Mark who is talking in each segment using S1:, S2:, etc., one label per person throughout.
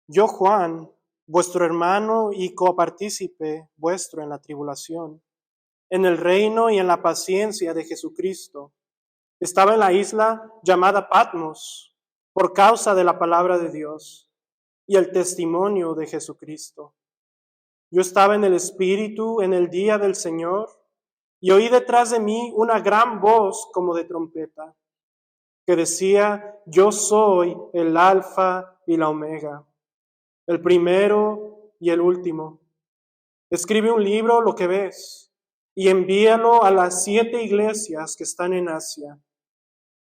S1: Yo, Juan, vuestro hermano y copartícipe vuestro en la tribulación, en el reino y en la paciencia de Jesucristo, estaba en la isla llamada Patmos por causa de la palabra de Dios y el testimonio de Jesucristo. Yo estaba en el Espíritu en el día del Señor y oí detrás de mí una gran voz como de trompeta que decía: yo soy el Alfa y la Omega, el primero y el último. Escribe un libro lo que ves y envíalo a las 7 iglesias que están en Asia: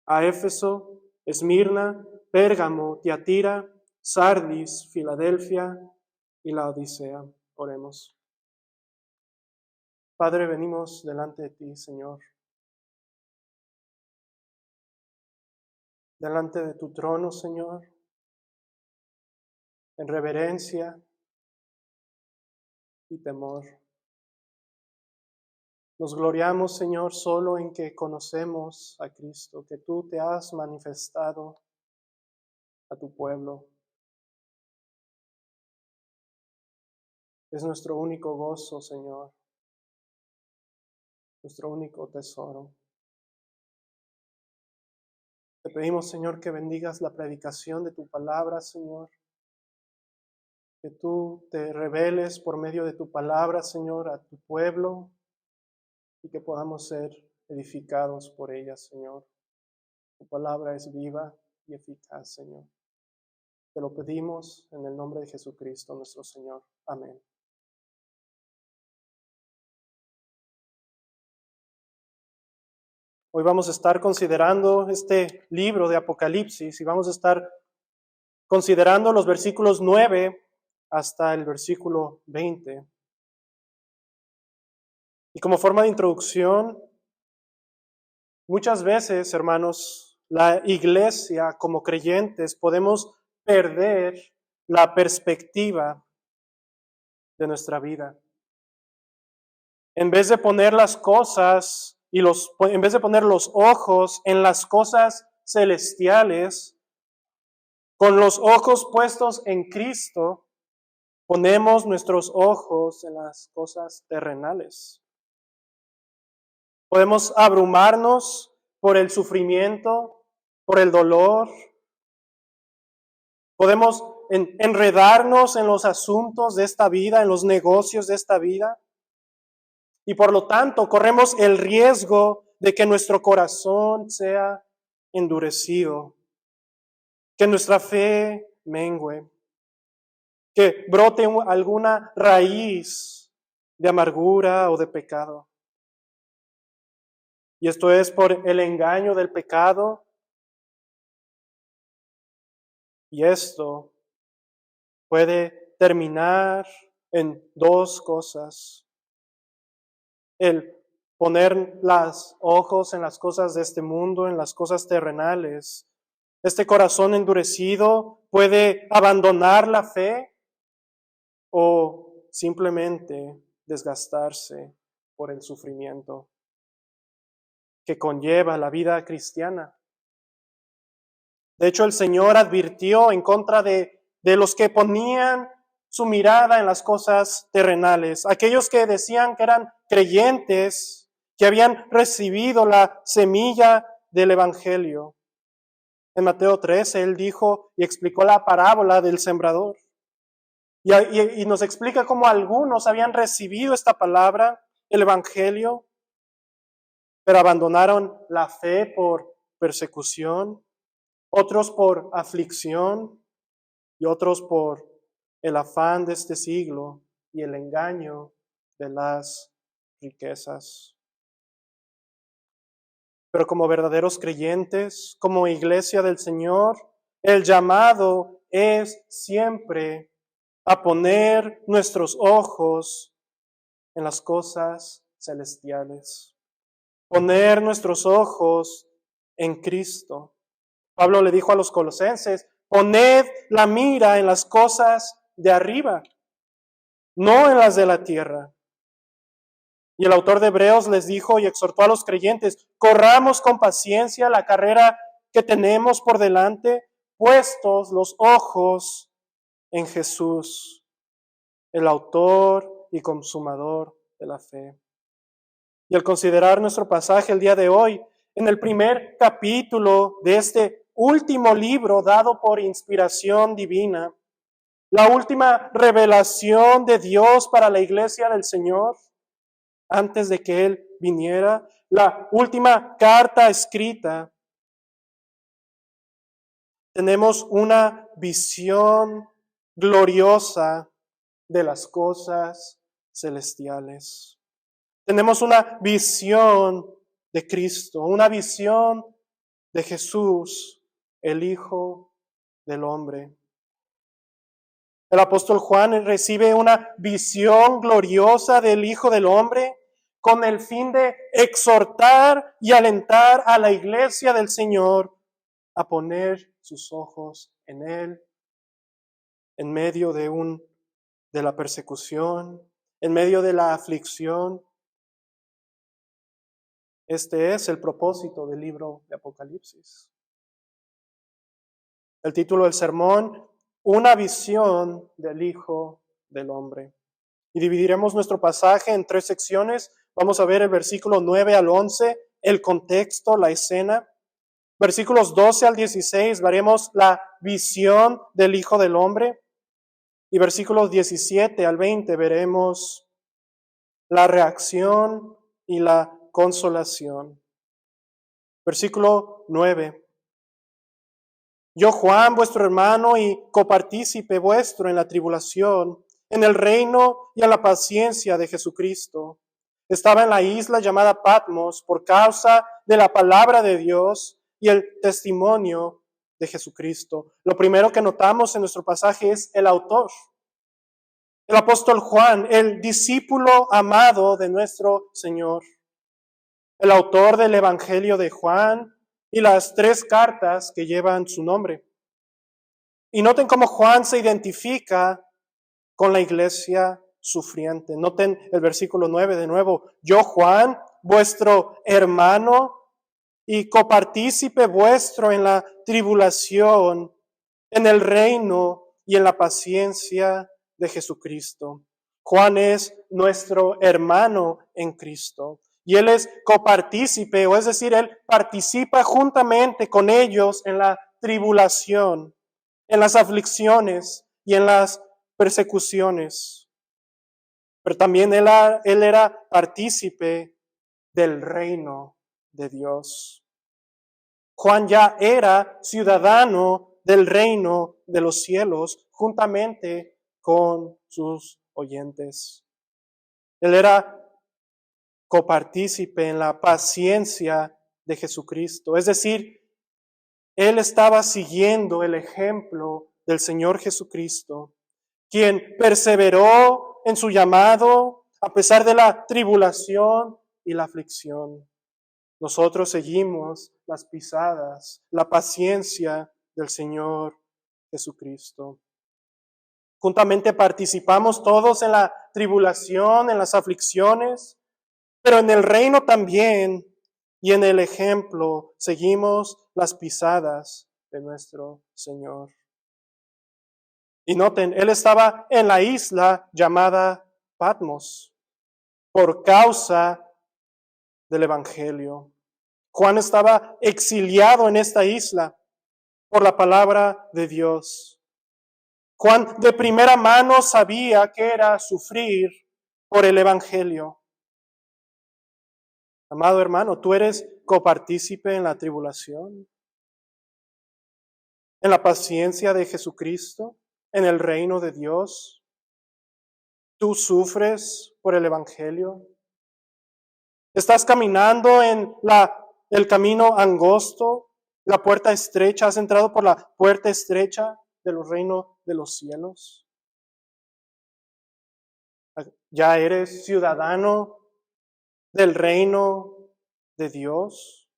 S1: a Éfeso, Esmirna, Pérgamo, Tiatira, Sardis, Filadelfia y la Odisea. Oremos. Padre, venimos delante de ti, Señor, delante de tu trono, Señor, en reverencia y temor. Nos gloriamos, Señor, solo en que conocemos a Cristo, que tú te has manifestado a tu pueblo. Es nuestro único gozo, Señor, nuestro único tesoro. Te pedimos, Señor, que bendigas la predicación de tu palabra, Señor, que tú te reveles por medio de tu palabra, Señor, a tu pueblo y que podamos ser edificados por ella, Señor. Tu palabra es viva y eficaz, Señor. Te lo pedimos en el nombre de Jesucristo, nuestro Señor. Amén. Hoy vamos a estar considerando este libro de Apocalipsis y vamos a estar considerando los versículos 9 hasta el versículo 20. Y como forma de introducción, muchas veces, hermanos, la iglesia como creyentes podemos perder la perspectiva de nuestra vida. En vez de poner las cosas en vez de poner los ojos en las cosas celestiales, con los ojos puestos en Cristo, ponemos nuestros ojos en las cosas terrenales. Podemos abrumarnos por el sufrimiento, por el dolor. Podemos enredarnos en los asuntos de esta vida, en los negocios de esta vida. Y por lo tanto, corremos el riesgo de que nuestro corazón sea endurecido, que nuestra fe mengue, que brote alguna raíz de amargura o de pecado. Y esto es por el engaño del pecado. Y esto puede terminar en dos cosas: el poner los ojos en las cosas de este mundo, en las cosas terrenales. Este corazón endurecido puede abandonar la fe o simplemente desgastarse por el sufrimiento que conlleva la vida cristiana. De hecho, el Señor advirtió en contra de los que ponían su mirada en las cosas terrenales, aquellos que decían que eran creyentes, que habían recibido la semilla del Evangelio. En Mateo 13, Él dijo y explicó la parábola del sembrador. Y nos explica cómo algunos habían recibido esta palabra, el Evangelio, pero abandonaron la fe por persecución, otros por aflicción y otros por el afán de este siglo y el engaño de las riquezas. Pero como verdaderos creyentes, como iglesia del Señor, el llamado es siempre a poner nuestros ojos en las cosas celestiales, poner nuestros ojos en Cristo. Pablo le dijo a los colosenses: poned la mira en las cosas de arriba, no en las de la tierra. Y el autor de Hebreos les dijo y exhortó a los creyentes: corramos con paciencia la carrera que tenemos por delante, puestos los ojos en Jesús, el autor y consumador de la fe. Y al considerar nuestro pasaje el día de hoy, en el primer capítulo de este último libro dado por inspiración divina, la última revelación de Dios para la iglesia del Señor, antes de que Él viniera, la última carta escrita, tenemos una visión gloriosa de las cosas celestiales. Tenemos una visión de Cristo, una visión de Jesús, el Hijo del Hombre. El apóstol Juan recibe una visión gloriosa del Hijo del Hombre con el fin de exhortar y alentar a la iglesia del Señor a poner sus ojos en Él, en medio de la persecución, en medio de la aflicción. Este es el propósito del libro de Apocalipsis. El título del sermón, una visión del Hijo del Hombre. Y dividiremos nuestro pasaje en 3 secciones. Vamos a ver el versículo 9 al 11, el contexto, la escena. Versículos 12 al 16 veremos la visión del Hijo del Hombre. Y versículos 17 al 20 veremos la reacción y la consolación. Versículo 9. Yo, Juan, vuestro hermano y copartícipe vuestro en la tribulación, en el reino y en la paciencia de Jesucristo, estaba en la isla llamada Patmos por causa de la palabra de Dios y el testimonio de Jesucristo. Lo primero que notamos en nuestro pasaje es el autor. El apóstol Juan, el discípulo amado de nuestro Señor. El autor del Evangelio de Juan y las 3 cartas que llevan su nombre. Y noten cómo Juan se identifica con la iglesia sufriente. Noten el versículo 9 de nuevo. Yo, Juan, vuestro hermano y copartícipe vuestro en la tribulación, en el reino y en la paciencia de Jesucristo. Juan es nuestro hermano en Cristo. Y él es copartícipe, o es decir, él participa juntamente con ellos en la tribulación, en las aflicciones y en las persecuciones. Pero también él era partícipe del reino de Dios. Juan ya era ciudadano del reino de los cielos juntamente con sus oyentes. Él era copartícipe en la paciencia de Jesucristo. Es decir, él estaba siguiendo el ejemplo del Señor Jesucristo, quien perseveró en su llamado a pesar de la tribulación y la aflicción. Nosotros seguimos las pisadas, la paciencia del Señor Jesucristo. Juntamente participamos todos en la tribulación, en las aflicciones, pero en el reino también y en el ejemplo seguimos las pisadas de nuestro Señor. Y noten, él estaba en la isla llamada Patmos por causa del Evangelio. Juan estaba exiliado en esta isla por la palabra de Dios. Juan de primera mano sabía que era sufrir por el Evangelio. Amado hermano, ¿tú eres copartícipe en la tribulación? ¿En la paciencia de Jesucristo? ¿En el reino de Dios? ¿Tú sufres por el Evangelio? ¿Estás caminando en el camino angosto, la puerta estrecha? ¿Has entrado por la puerta estrecha del reino de los cielos? ¿Ya eres ciudadano del reino de Dios?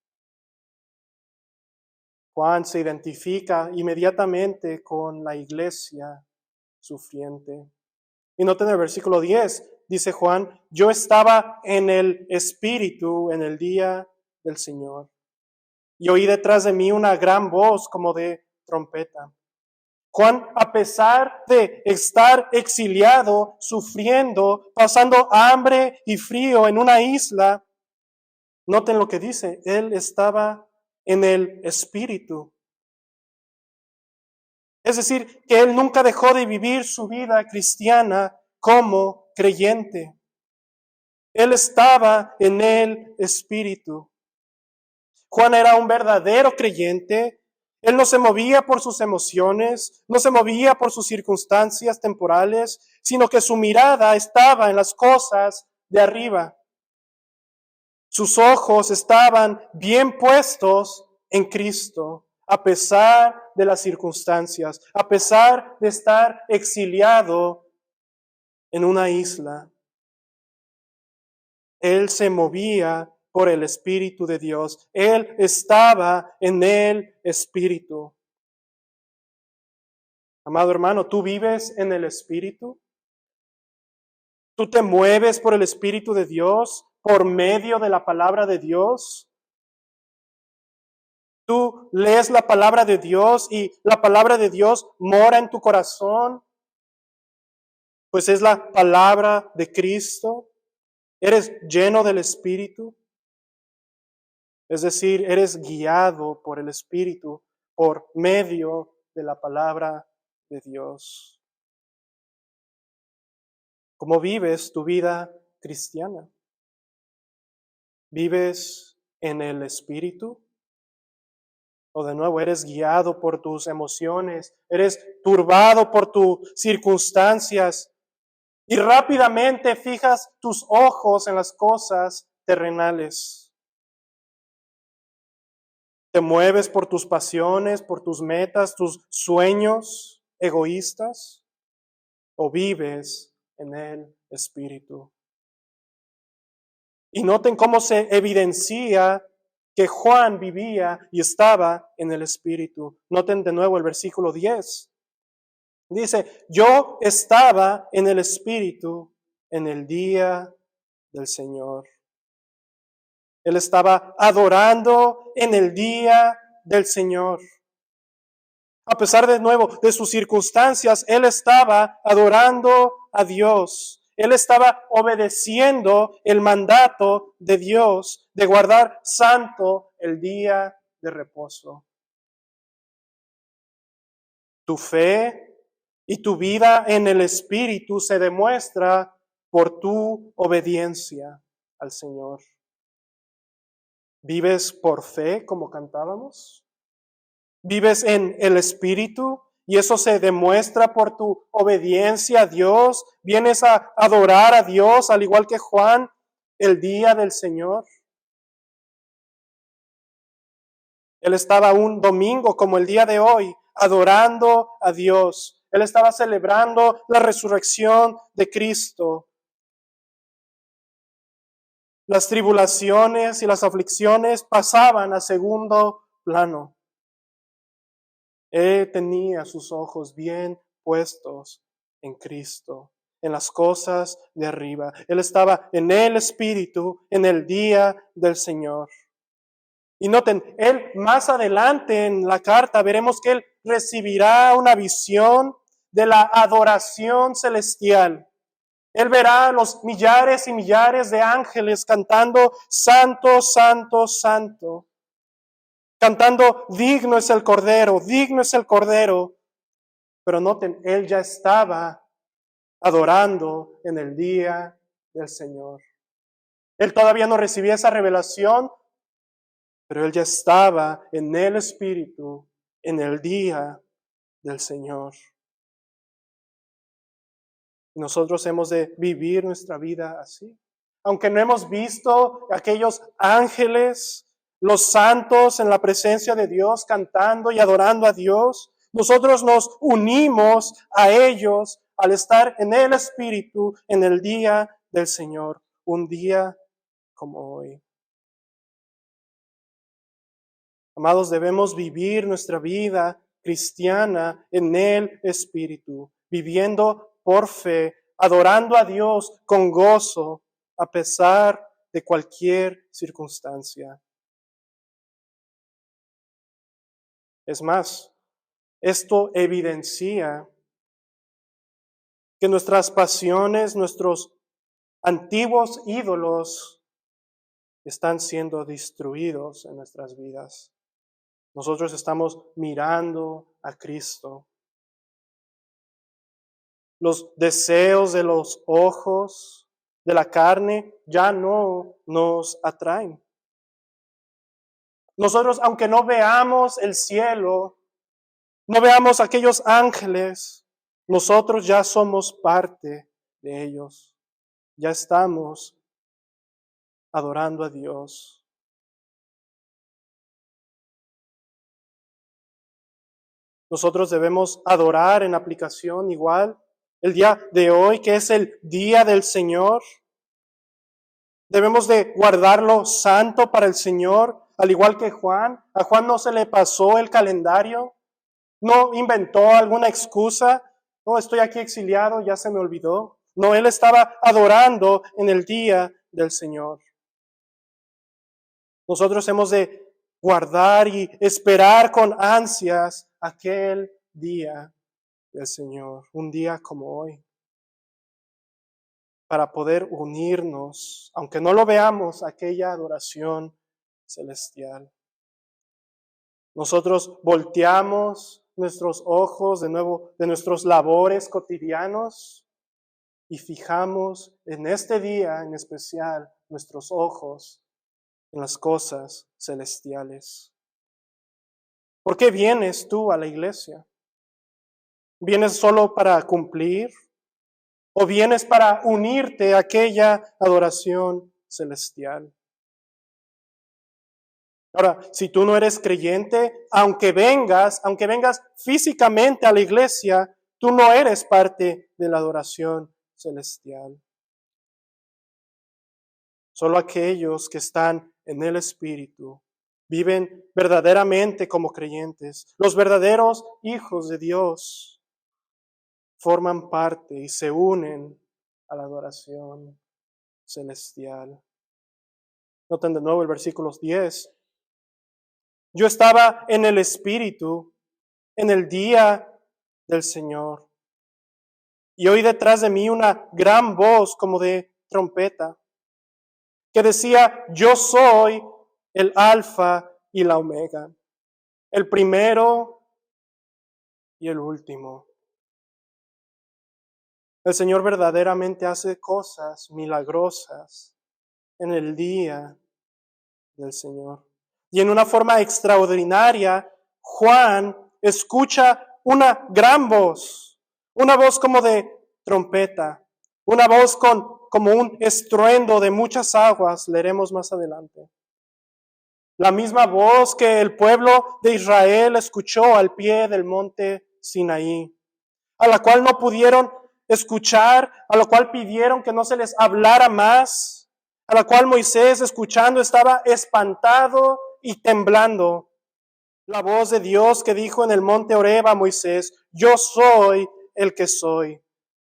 S1: Juan se identifica inmediatamente con la iglesia sufriente. Y noten el versículo 10, dice Juan, yo estaba en el Espíritu en el día del Señor. Y oí detrás de mí una gran voz como de trompeta. Juan, a pesar de estar exiliado, sufriendo, pasando hambre y frío en una isla, noten lo que dice, él estaba en el Espíritu. Es decir, que él nunca dejó de vivir su vida cristiana como creyente. Él estaba en el Espíritu. Juan era un verdadero creyente. Él no se movía por sus emociones, no se movía por sus circunstancias temporales, sino que su mirada estaba en las cosas de arriba. Sus ojos estaban bien puestos en Cristo, a pesar de las circunstancias, a pesar de estar exiliado en una isla. Él se movía por el Espíritu de Dios. Él estaba en el Espíritu. Amado hermano, ¿tú vives en el Espíritu? ¿Tú te mueves por el Espíritu de Dios por medio de la palabra de Dios? ¿Tú lees la palabra de Dios y la palabra de Dios mora en tu corazón? Pues es la palabra de Cristo. ¿Eres lleno del Espíritu? Es decir, eres guiado por el Espíritu por medio de la palabra de Dios. ¿Cómo vives tu vida cristiana? ¿Vives en el Espíritu? O de nuevo, eres guiado por tus emociones, eres turbado por tus circunstancias y rápidamente fijas tus ojos en las cosas terrenales. Te mueves por tus pasiones, por tus metas, tus sueños egoístas, o vives en el Espíritu. Y noten cómo se evidencia que Juan vivía y estaba en el Espíritu. Noten de nuevo el versículo 10. Dice, yo estaba en el Espíritu en el día del Señor. Él estaba adorando en el día del Señor. A pesar de nuevo de sus circunstancias, él estaba adorando a Dios. Él estaba obedeciendo el mandato de Dios de guardar santo el día de reposo. Tu fe y tu vida en el Espíritu se demuestra por tu obediencia al Señor. ¿Vives por fe como cantábamos? ¿Vives en el Espíritu? Y eso se demuestra por tu obediencia a Dios. ¿Vienes a adorar a Dios al igual que Juan el día del Señor? Él estaba un domingo como el día de hoy adorando a Dios. Él estaba celebrando la resurrección de Cristo. Las tribulaciones y las aflicciones pasaban a segundo plano. Él tenía sus ojos bien puestos en Cristo, en las cosas de arriba. Él estaba en el Espíritu en el día del Señor. Y noten, él más adelante en la carta veremos que él recibirá una visión de la adoración celestial. Él verá a los millares y millares de ángeles cantando Santo, Santo, Santo. Cantando, digno es el Cordero, digno es el Cordero. Pero noten, él ya estaba adorando en el día del Señor. Él todavía no recibía esa revelación, pero él ya estaba en el Espíritu en el día del Señor. Nosotros hemos de vivir nuestra vida así. Aunque no hemos visto aquellos ángeles, los santos en la presencia de Dios cantando y adorando a Dios, nosotros nos unimos a ellos al estar en el Espíritu en el día del Señor, un día como hoy. Amados, debemos vivir nuestra vida cristiana en el Espíritu, viviendo por fe, adorando a Dios con gozo, a pesar de cualquier circunstancia. Es más, Esto evidencia que nuestras pasiones, nuestros antiguos ídolos están siendo destruidos en nuestras vidas. Nosotros estamos mirando a Cristo. Los deseos de los ojos, de la carne, ya no nos atraen. Nosotros, aunque no veamos el cielo, no veamos aquellos ángeles, nosotros ya somos parte de ellos. Ya estamos adorando a Dios. Nosotros debemos adorar en aplicación igual el día de hoy, que es el día del Señor. Debemos de guardarlo santo para el Señor, al igual que Juan. A Juan no se le pasó el calendario, no inventó alguna excusa. No, estoy aquí exiliado, ya se me olvidó. No, él estaba adorando en el día del Señor. Nosotros hemos de guardar y esperar con ansias aquel día del Señor, un día como hoy, para poder unirnos, aunque no lo veamos, a aquella adoración celestial. Nosotros volteamos nuestros ojos de nuevo de nuestros labores cotidianos y fijamos en este día en especial nuestros ojos en las cosas celestiales. ¿Por qué vienes tú a la iglesia? ¿Vienes solo para cumplir? ¿O vienes para unirte a aquella adoración celestial? Ahora, si tú no eres creyente, aunque vengas físicamente a la iglesia, tú no eres parte de la adoración celestial. Solo aquellos que están en el Espíritu viven verdaderamente como creyentes. Los verdaderos hijos de Dios forman parte y se unen a la adoración celestial. Noten de nuevo el versículo 10. Yo estaba en el Espíritu en el día del Señor y oí detrás de mí una gran voz como de trompeta que decía: yo soy el Alfa y la Omega, el primero y el último. El Señor verdaderamente hace cosas milagrosas en el día del Señor. Y en una forma extraordinaria, Juan escucha una gran voz, una voz como de trompeta, una voz como un estruendo de muchas aguas, leeremos más adelante. La misma voz que el pueblo de Israel escuchó al pie del monte Sinaí, a la cual no pudieron escuchar, a la cual pidieron que no se les hablara más, a la cual Moisés, escuchando, estaba espantado y temblando. La voz de Dios que dijo en el monte Horeb a Moisés: yo soy el que soy.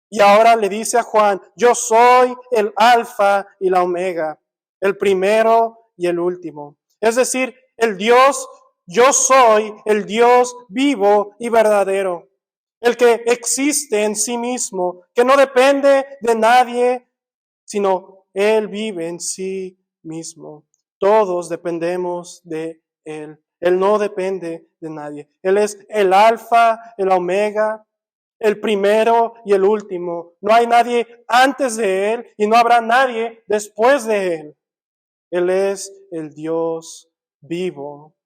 S1: Y ahora le dice a Juan: yo soy el Alfa y la Omega, el primero y el último. Es decir, el Dios, yo soy el Dios vivo y verdadero, el que existe en sí mismo, que no depende de nadie, sino Él vive en sí mismo. Todos dependemos de Él. Él no depende de nadie. Él es el Alfa, el Omega, el primero y el último. No hay nadie antes de Él y no habrá nadie después de Él. Él es el Dios vivo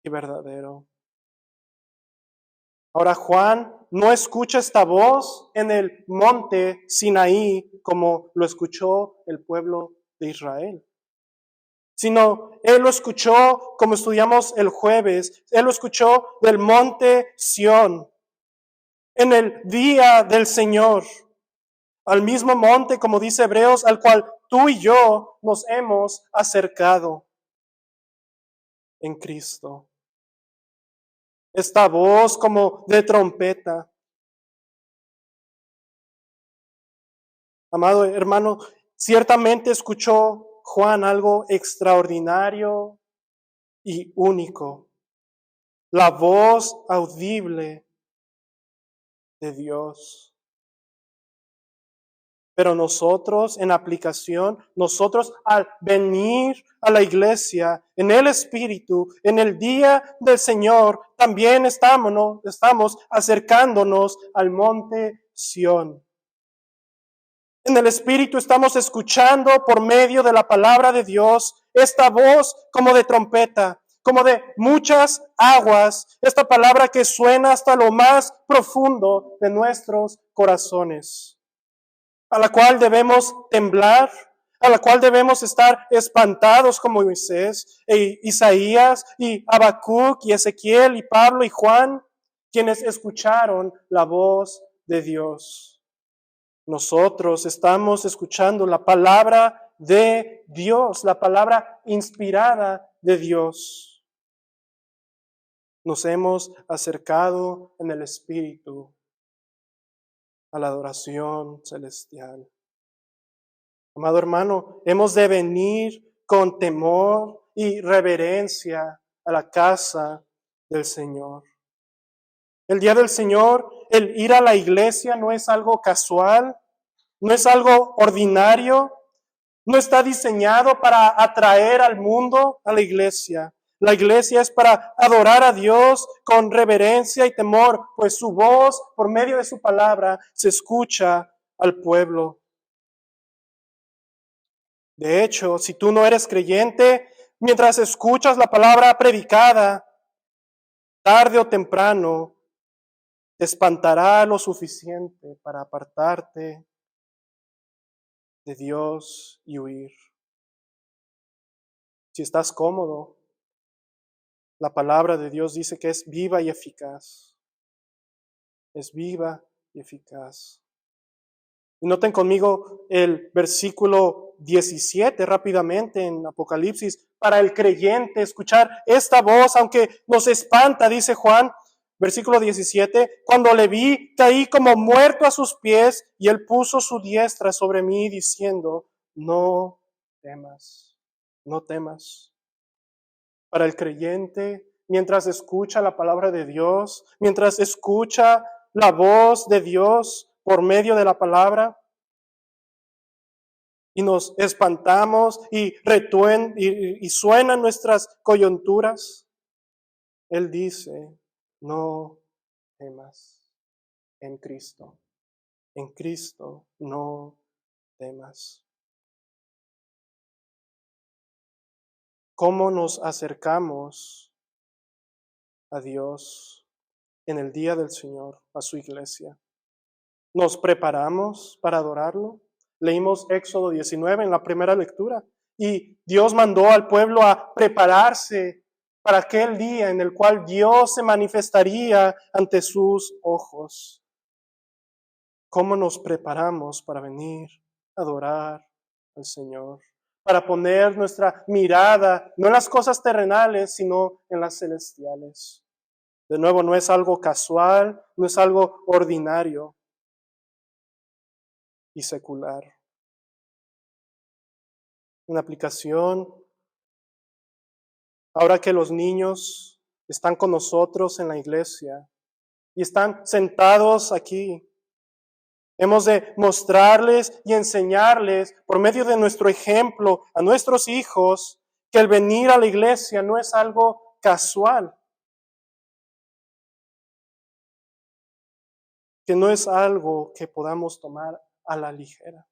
S1: y verdadero. Ahora Juan no escucha esta voz en el monte Sinaí como lo escuchó el pueblo de Israel, sino él lo escuchó como estudiamos el jueves, él lo escuchó del monte Sión, en el día del Señor, al mismo monte, como dice Hebreos, al cual tú y yo nos hemos acercado en Cristo. Esta voz como de trompeta. Amado hermano, ciertamente escuchó Juan algo extraordinario y único. la voz audible de Dios. Pero nosotros, en aplicación, nosotros al venir a la iglesia, en el Espíritu, en el día del Señor, también estamos acercándonos al monte Sión. En el Espíritu estamos escuchando por medio de la palabra de Dios esta voz como de trompeta, como de muchas aguas, esta palabra que suena hasta lo más profundo de nuestros corazones, a la cual debemos temblar, a la cual debemos estar espantados como Moisés, e Isaías, y Habacuc, y Ezequiel, y Pablo, y Juan, quienes escucharon la voz de Dios. Nosotros estamos escuchando la palabra de Dios, la palabra inspirada de Dios. Nos hemos acercado en el Espíritu a la adoración celestial. Amado hermano, hemos de venir con temor y reverencia a la casa del Señor. El día del Señor, el ir a la iglesia no es algo casual, no es algo ordinario, no está diseñado para atraer al mundo a la iglesia. La iglesia es para adorar a Dios con reverencia y temor, pues su voz, por medio de su palabra, se escucha al pueblo. De hecho, si tú no eres creyente, mientras escuchas la palabra predicada, tarde o temprano, te espantará lo suficiente para apartarte de Dios y huir. Si estás cómodo, la palabra de Dios dice que es viva y eficaz. Es viva y eficaz. Y noten conmigo el versículo 17 rápidamente en Apocalipsis. Para el creyente escuchar esta voz, aunque nos espanta, dice Juan, versículo 17, cuando le vi, caí como muerto a sus pies y él puso su diestra sobre mí diciendo, no temas, no temas. Para el creyente, mientras escucha la palabra de Dios, mientras escucha la voz de Dios por medio de la palabra, y nos espantamos y suenan nuestras coyunturas, Él dice, no temas en Cristo. En Cristo no temas. ¿Cómo nos acercamos a Dios en el día del Señor, a su iglesia? ¿Nos preparamos para adorarlo? Leímos Éxodo 19 en la primera lectura y Dios mandó al pueblo a prepararse para aquel día en el cual Dios se manifestaría ante sus ojos. ¿Cómo nos preparamos para venir a adorar al Señor? Para poner nuestra mirada no en las cosas terrenales, sino en las celestiales. De nuevo, no es algo casual, no es algo ordinario y secular. Una aplicación, ahora que los niños están con nosotros en la iglesia y están sentados aquí, hemos de mostrarles y enseñarles por medio de nuestro ejemplo a nuestros hijos que el venir a la iglesia no es algo casual, que no es algo que podamos tomar a la ligera,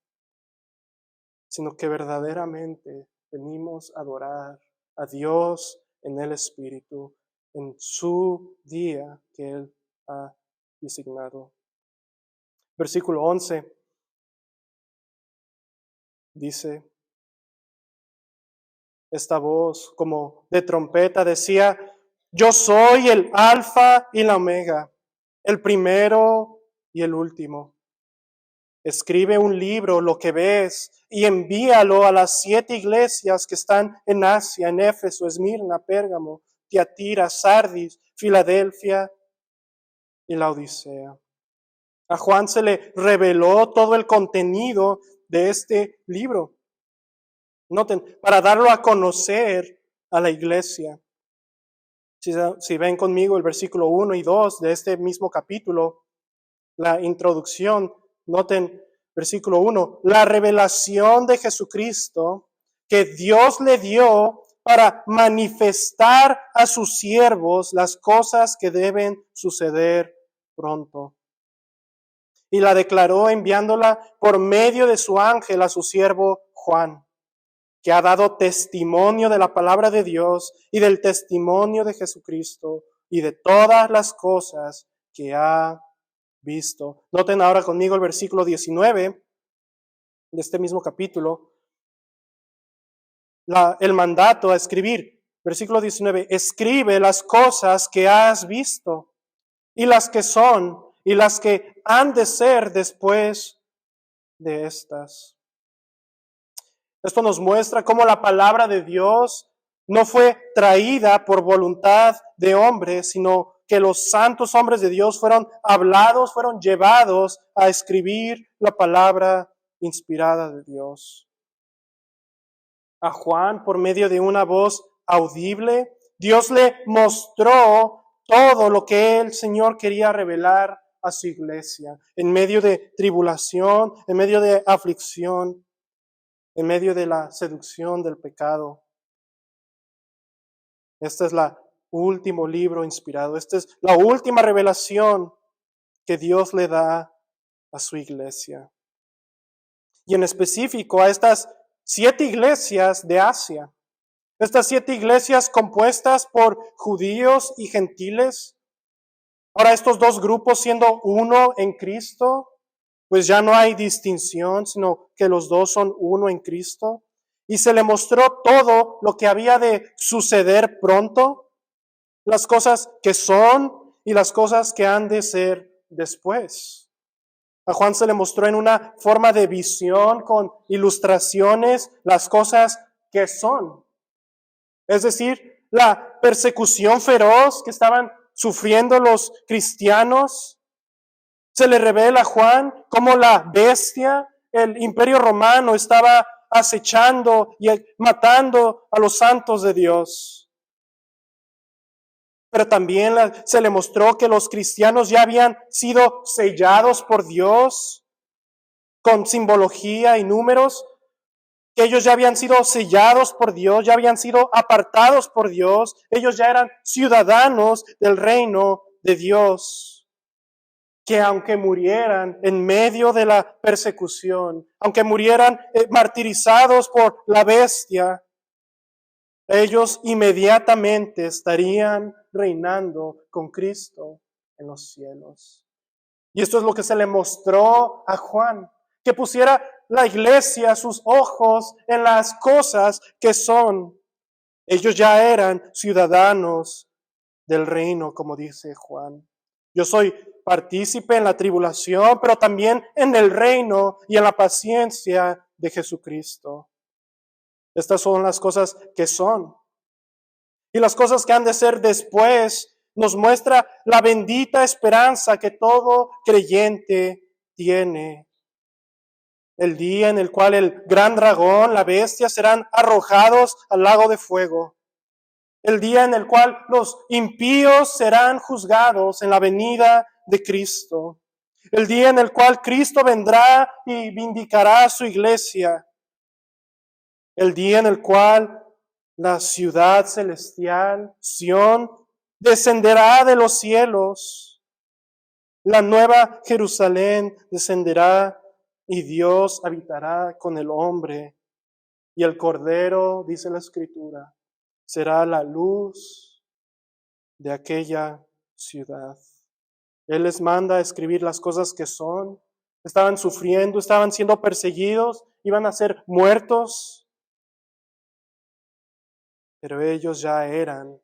S1: sino que verdaderamente venimos a adorar a Dios en el Espíritu, en su día que Él ha designado. Versículo 11 dice, esta voz como de trompeta decía, yo soy el Alfa y la Omega, el primero y el último. Escribe un libro, lo que ves, y envíalo a las 7 iglesias que están en Asia, en Éfeso, Esmirna, Pérgamo, Tiatira, Sardis, Filadelfia y la Odisea. A Juan se le reveló todo el contenido de este libro. Noten, para darlo a conocer a la iglesia. Si ven conmigo el versículo 1 y 2 de este mismo capítulo, la introducción, noten versículo 1, la revelación de Jesucristo que Dios le dio para manifestar a sus siervos las cosas que deben suceder pronto. Y la declaró enviándola por medio de su ángel a su siervo Juan, que ha dado testimonio de la palabra de Dios y del testimonio de Jesucristo y de todas las cosas que ha visto. Noten ahora conmigo el versículo 19 de este mismo capítulo, el mandato a escribir. Versículo 19, escribe las cosas que has visto y las que son y las que han de ser después de estas. Esto nos muestra cómo la palabra de Dios no fue traída por voluntad de hombre, sino que los santos hombres de Dios fueron hablados, fueron llevados a escribir la palabra inspirada de Dios. A Juan, por medio de una voz audible, Dios le mostró todo lo que el Señor quería revelar a su iglesia, en medio de tribulación, en medio de aflicción, en medio de la seducción del pecado. Este es el último libro inspirado. Esta es la última revelación que Dios le da a su iglesia. Y en específico a estas 7 iglesias de Asia. Estas 7 iglesias compuestas por judíos y gentiles. Ahora estos dos grupos siendo uno en Cristo, pues ya no hay distinción, sino que los dos son uno en Cristo. Y se le mostró todo lo que había de suceder pronto, las cosas que son y las cosas que han de ser después. A Juan se le mostró en una forma de visión con ilustraciones las cosas que son. Es decir, la persecución feroz que estaban sufriendo los cristianos. Se le revela a Juan cómo la bestia, el imperio romano, estaba acechando y matando a los santos de Dios. Pero también se le mostró que los cristianos ya habían sido sellados por Dios con simbología y números, que ellos ya habían sido sellados por Dios, ya habían sido apartados por Dios, ellos ya eran ciudadanos del reino de Dios, que aunque murieran en medio de la persecución, aunque murieran martirizados por la bestia, ellos inmediatamente estarían reinando con Cristo en los cielos. Y esto es lo que se le mostró a Juan, que pusiera la iglesia sus ojos en las cosas que son. Ellos ya eran ciudadanos del reino, como dice Juan. Yo soy partícipe en la tribulación, pero también en el reino y en la paciencia de Jesucristo. Estas son las cosas que son. Y las cosas que han de ser después nos muestra la bendita esperanza que todo creyente tiene. El día en el cual el gran dragón, la bestia, serán arrojados al lago de fuego. El día en el cual los impíos serán juzgados en la venida de Cristo. El día en el cual Cristo vendrá y vindicará a su iglesia. El día en el cual la ciudad celestial, Sión, descenderá de los cielos. La nueva Jerusalén descenderá y Dios habitará con el hombre. Y el Cordero, dice la Escritura, será la luz de aquella ciudad. Él les manda a escribir las cosas que son. Estaban sufriendo, estaban siendo perseguidos, iban a ser muertos. Pero ellos ya eran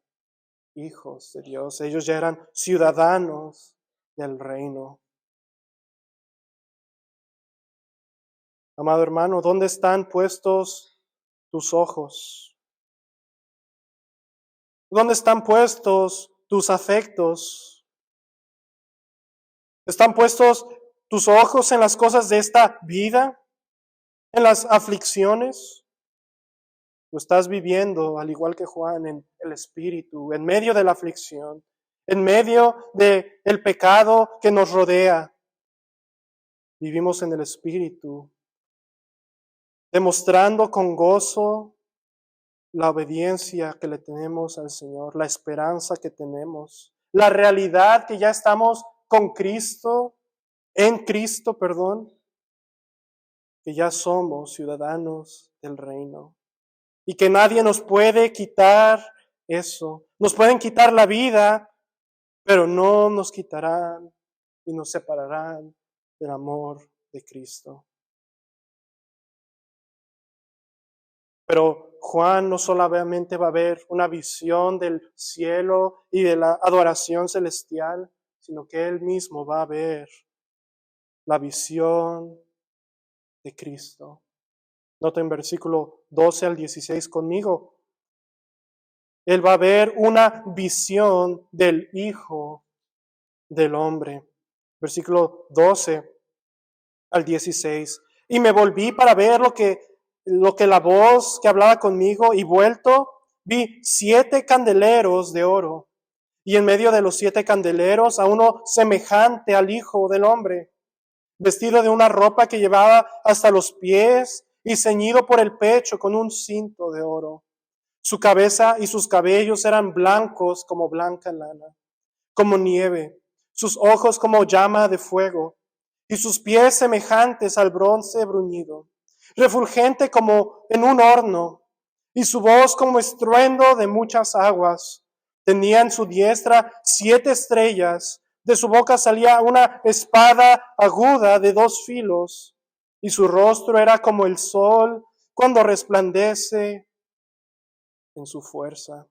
S1: hijos de Dios, ellos ya eran ciudadanos del reino. Amado hermano, ¿dónde están puestos tus ojos? ¿Dónde están puestos tus afectos? ¿Están puestos tus ojos en las cosas de esta vida? ¿En las aflicciones? Tú estás viviendo, al igual que Juan, en el Espíritu, en medio de la aflicción, en medio del pecado que nos rodea. Vivimos en el Espíritu, demostrando con gozo la obediencia que le tenemos al Señor, la esperanza que tenemos, la realidad que ya estamos con Cristo, en Cristo, perdón, que ya somos ciudadanos del reino y que nadie nos puede quitar eso. Nos pueden quitar la vida, pero no nos quitarán y nos separarán del amor de Cristo. Pero Juan no solamente va a ver una visión del cielo y de la adoración celestial, sino que él mismo va a ver la visión de Cristo. Noten versículo 12 al 16 conmigo. Él va a ver una visión del Hijo del Hombre. Versículo 12 al 16. Y me volví para ver lo que la voz que hablaba conmigo, y vuelto vi 7 candeleros de oro, y en medio de los 7 candeleros a uno semejante al Hijo del Hombre, vestido de una ropa que llevaba hasta los pies y ceñido por el pecho con un cinto de oro. Su cabeza y sus cabellos eran blancos como blanca lana, como nieve, sus ojos como llama de fuego, y sus pies semejantes al bronce bruñido, refulgente como en un horno, y su voz como estruendo de muchas aguas. Tenía en su diestra 7 estrellas, de su boca salía una espada aguda de 2 filos, y su rostro era como el sol cuando resplandece en su fuerza.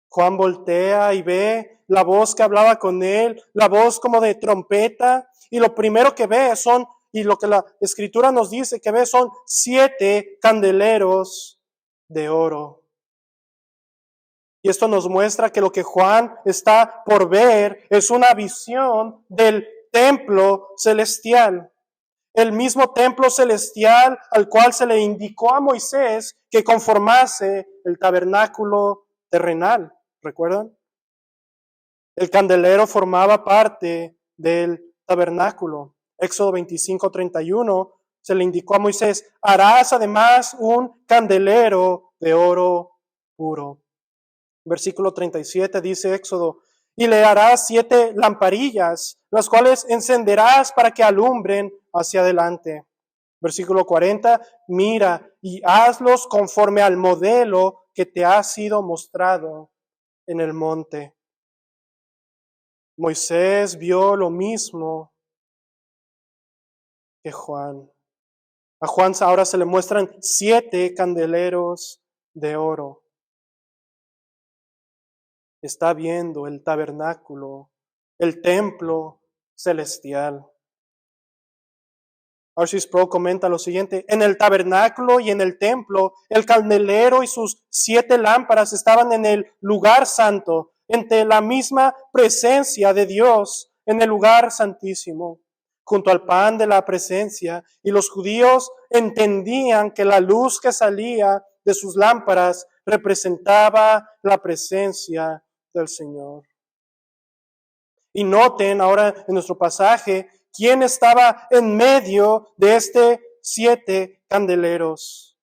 S1: Juan voltea y ve la voz que hablaba con él, la voz como de trompeta, y lo primero que ve son, y lo que la Escritura nos dice que ve son 7 candeleros de oro. Y esto nos muestra que lo que Juan está por ver es una visión del templo celestial. El mismo templo celestial al cual se le indicó a Moisés que conformase el tabernáculo terrenal. ¿Recuerdan? El candelero formaba parte del tabernáculo. Éxodo 25:31 se le indicó a Moisés: harás además un candelero de oro puro. Versículo 37 dice Éxodo: y le harás 7 lamparillas, las cuales encenderás para que alumbren hacia adelante. Versículo 40, mira y hazlos conforme al modelo que te ha sido mostrado en el monte. Moisés vio lo mismo que Juan. A Juan ahora se le muestran 7 candeleros de oro. Está viendo el tabernáculo, el templo celestial. R.C. Sproul comenta lo siguiente: en el tabernáculo y en el templo, el candelero y sus 7 lámparas estaban en el lugar santo, entre la misma presencia de Dios, en el lugar santísimo, junto al pan de la presencia, y los judíos entendían que la luz que salía de sus lámparas representaba la presencia del Señor. Y noten ahora en nuestro pasaje quién estaba en medio de 7 candeleros.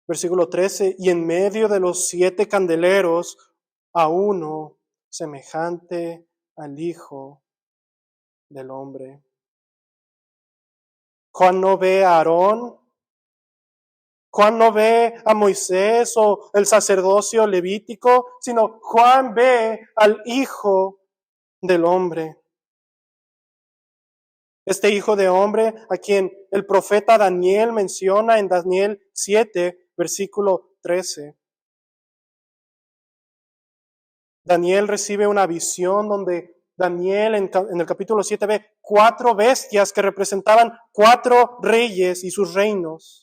S1: Versículo 13, y en medio de los 7 candeleros a uno semejante al Hijo del Hombre. Juan no ve a Aarón, Juan no ve a Moisés o el sacerdocio levítico, sino Juan ve al Hijo del Hombre. Este Hijo de Hombre a quien el profeta Daniel menciona en Daniel 7, versículo 13. Daniel recibe una visión donde Daniel en el capítulo 7 ve 4 bestias que representaban 4 reyes y sus reinos.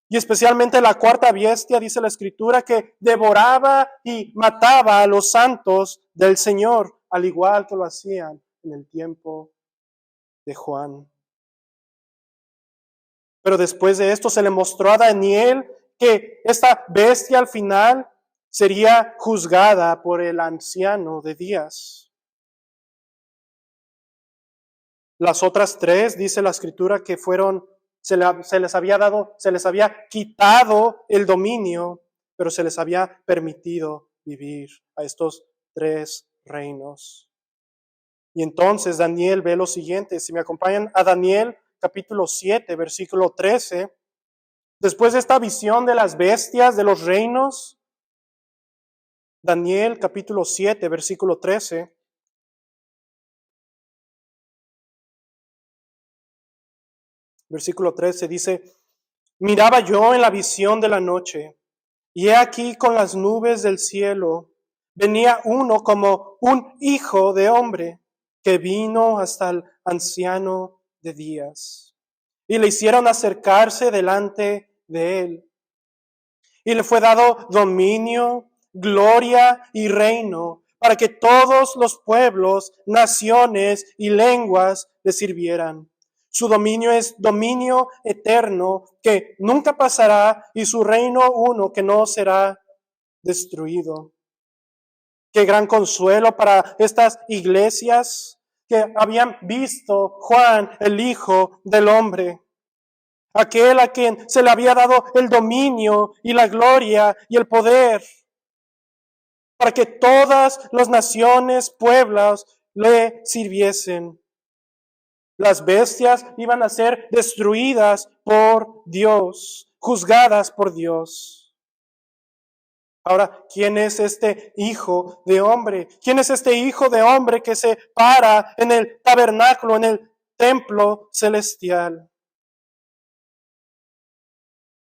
S1: Y especialmente la 4ª bestia, dice la Escritura, que devoraba y mataba a los santos del Señor, al igual que lo hacían en el tiempo de Juan. Pero después de esto se le mostró a Daniel que esta bestia al final sería juzgada por el anciano de días. Las otras tres, dice la Escritura, que se les había quitado el dominio, pero se les había permitido vivir a estos tres reinos. Y entonces Daniel ve lo siguiente, si me acompañan a Daniel capítulo 7, versículo 13, después de esta visión de las bestias, de los reinos, Daniel capítulo 7, versículo 13, versículo 13 dice, miraba yo en la visión de la noche, y he aquí con las nubes del cielo, venía uno como un hijo de hombre, que vino hasta el anciano de días. Y le hicieron acercarse delante de él. Y le fue dado dominio, gloria y reino, para que todos los pueblos, naciones y lenguas le sirvieran. Su dominio es dominio eterno que nunca pasará y su reino uno que no será destruido. Qué gran consuelo para estas iglesias que habían visto Juan, el Hijo del Hombre. Aquel a quien se le había dado el dominio y la gloria y el poder para que todas las naciones, pueblos le sirviesen. Las bestias iban a ser destruidas por Dios, juzgadas por Dios. Ahora, ¿quién es este hijo de hombre? ¿Quién es este hijo de hombre que se para en el tabernáculo, en el templo celestial?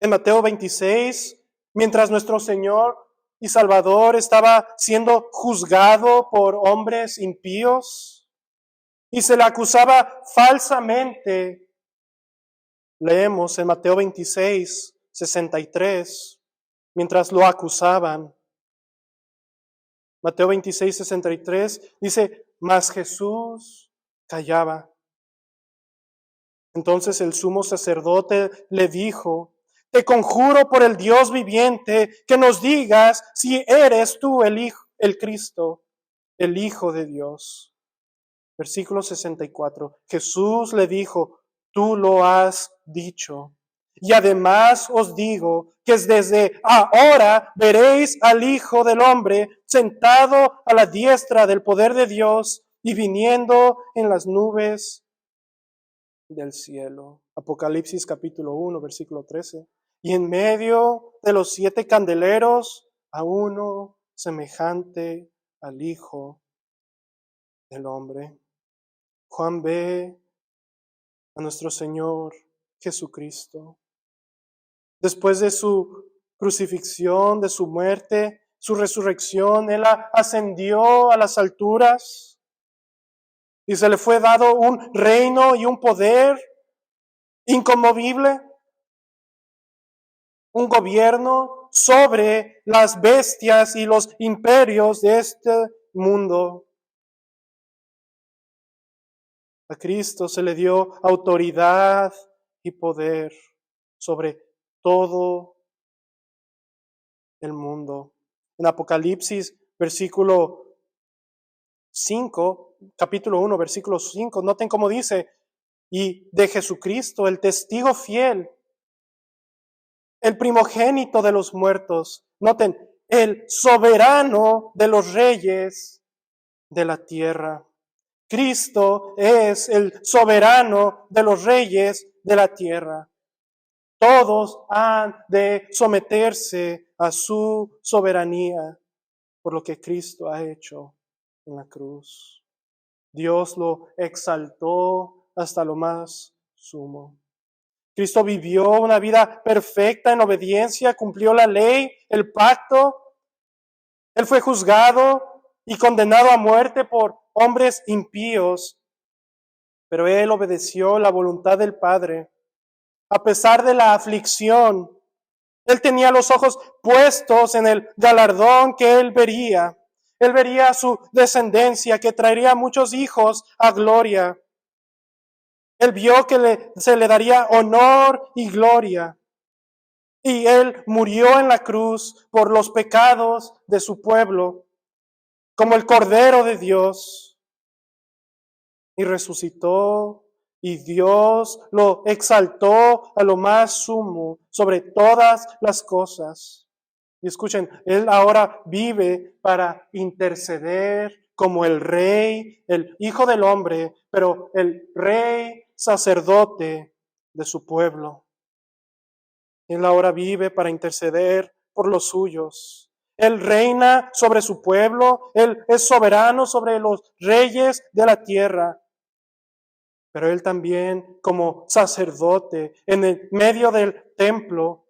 S1: En Mateo 26, mientras nuestro Señor y Salvador estaba siendo juzgado por hombres impíos y se le acusaba falsamente, leemos en Mateo 26, 63, mientras lo acusaban. Mateo 26, 63 dice, mas Jesús callaba. Entonces el sumo sacerdote le dijo, te conjuro por el Dios viviente que nos digas si eres tú el Hijo, el Cristo, el Hijo de Dios. Versículo 64. Jesús le dijo, tú lo has dicho. Y además os digo que desde ahora veréis al Hijo del Hombre sentado a la diestra del poder de Dios y viniendo en las nubes del cielo. Apocalipsis capítulo 1, versículo 13. Y en medio de los 7 candeleros, a uno semejante al Hijo del Hombre. Juan ve a nuestro Señor Jesucristo. Después de su crucifixión, de su muerte, su resurrección, Él ascendió a las alturas y se le fue dado un reino y un poder inconmovible, un gobierno sobre las bestias y los imperios de este mundo. A Cristo se le dio autoridad y poder sobre todo el mundo. En Apocalipsis, versículo 5, capítulo 1, versículo 5, noten cómo dice, y de Jesucristo, el testigo fiel, el primogénito de los muertos, noten, el soberano de los reyes de la tierra. Cristo es el soberano de los reyes de la tierra. Todos han de someterse a su soberanía por lo que Cristo ha hecho en la cruz. Dios lo exaltó hasta lo más sumo. Cristo vivió una vida perfecta en obediencia, cumplió la ley, el pacto. Él fue juzgado y condenado a muerte por hombres impíos, pero Él obedeció la voluntad del Padre. A pesar de la aflicción, Él tenía los ojos puestos en el galardón que Él vería. Él vería su descendencia que traería muchos hijos a gloria. Él vio que se le daría honor y gloria. Y Él murió en la cruz por los pecados de su pueblo, como el Cordero de Dios, y resucitó, y Dios lo exaltó a lo más sumo sobre todas las cosas. Y escuchen, Él ahora vive para interceder como el Rey, el Hijo del Hombre, pero el Rey sacerdote de su pueblo. Él ahora vive para interceder por los suyos. Él reina sobre su pueblo, Él es soberano sobre los reyes de la tierra. Pero Él también, como sacerdote, en el medio del templo,